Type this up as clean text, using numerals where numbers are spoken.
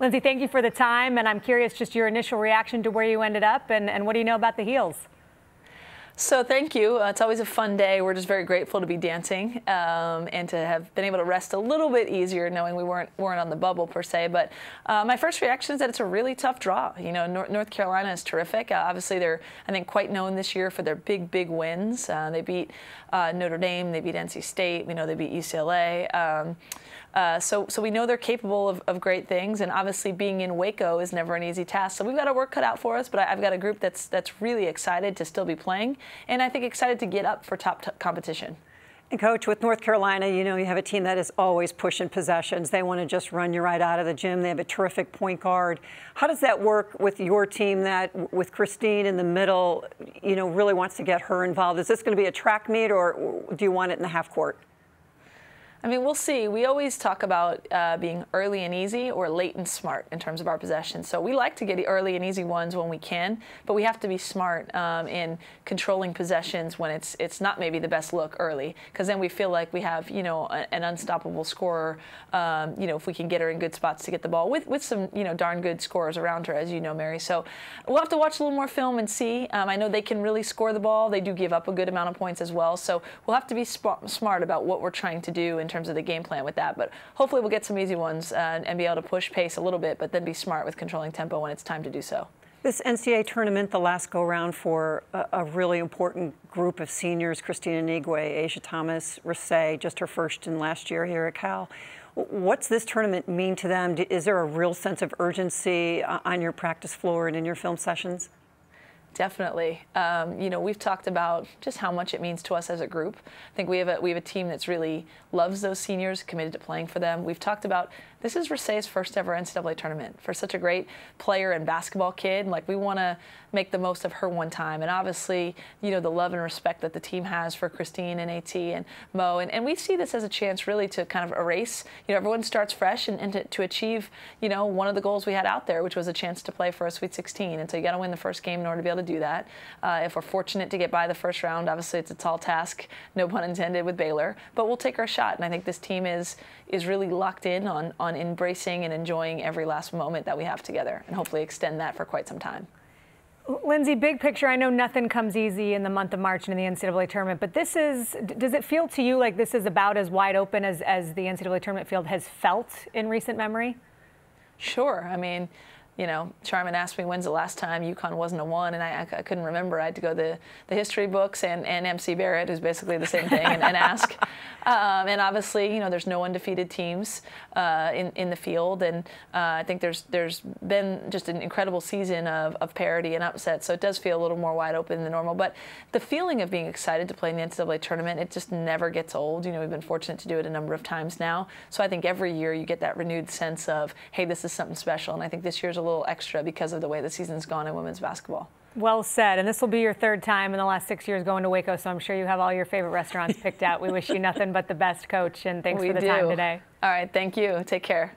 Lindsay, thank you for the time, and I'm curious just your initial reaction to where you ended up, and what do you know about the heels? So thank you. It's always a fun day. We're just very grateful to be dancing and to have been able to rest a little bit easier, knowing we weren't on the bubble per se. But my first reaction is that it's a really tough draw. You know, North Carolina is terrific. Obviously, they're, I think, quite known this year for their big wins. They beat Notre Dame. They beat NC State. We know they beat UCLA. So we know they're capable of great things, and obviously being in Waco is never an easy task. So we've got our work cut out for us, but I've got a group that's really excited to still be playing, and I think excited to get up for top competition. And Coach, with North Carolina, you know, you have a team that is always pushing possessions. They want to just run you right out of the gym. They have a terrific point guard. How does that work with your team that, with Christine in the middle, you know, really wants to get her involved? Is this going to be a track meet, or do you want it in the half court? I mean, we'll see. We always talk about being early and easy or late and smart in terms of our possessions. So we like to get the early and easy ones when we can, but we have to be smart in controlling possessions when it's not maybe the best look early, because then we feel like we have, you know, an unstoppable scorer, you know, if we can get her in good spots to get the ball with some, you know, darn good scorers around her, as you know, Mary. So we'll have to watch a little more film and see. I know they can really score the ball. They do give up a good amount of points as well. So we'll have to be smart about what we're trying to do in terms of the game plan with that, but hopefully we'll get some easy ones and be able to push pace a little bit, but then be smart with controlling tempo when it's time to do so. This NCAA tournament, the last go-round for a really important group of seniors, Christina Nigwe, Asia Thomas, Rasay, just her first and last year here at Cal. What's this tournament mean to them? Is there a real sense of urgency on your practice floor and in your film sessions? Definitely. You know, we've talked about just how much it means to us as a group. I think we have a team that's really loves those seniors, committed to playing for them. We've talked about this is Rasay's first ever NCAA tournament. For such a great player and basketball kid, like, we want to make the most of her one time. And obviously, you know, the love and respect that the team has for Christine and AT and Mo. And we see this as a chance really to kind of erase, you know, everyone starts fresh and to achieve, you know, one of the goals we had out there, which was a chance to play for a Sweet 16. And so you got to win the first game in order to be able to do that. If we're fortunate to get by the first round, obviously it's a tall task, no pun intended, with Baylor. But we'll take our shot. And I think this team is really locked in on embracing and enjoying every last moment that we have together, and hopefully extend that for quite some time. Lindsay, big picture, I know nothing comes easy in the month of March in the NCAA tournament, but does it feel to you like this is about as wide open as the NCAA tournament field has felt in recent memory? Sure. I mean, you know, Charmin asked me when's the last time UConn wasn't a 1, and I couldn't remember. I had to go to the history books and MC Barrett, who's basically the same thing, and ask. And obviously, you know, there's no undefeated teams in the field, and I think there's been just an incredible season of parity and upset, so it does feel a little more wide open than normal. But the feeling of being excited to play in the NCAA tournament, it just never gets old. You know, we've been fortunate to do it a number of times now, so I think every year you get that renewed sense of, hey, this is something special, and I think this year's a little extra because of the way the season's gone in women's basketball. Well said. And this will be your third time in the last 6 years going to Waco, so I'm sure you have all your favorite restaurants picked out. We wish you nothing but the best, Coach, and thanks for the time today. All right, thank you. Take care.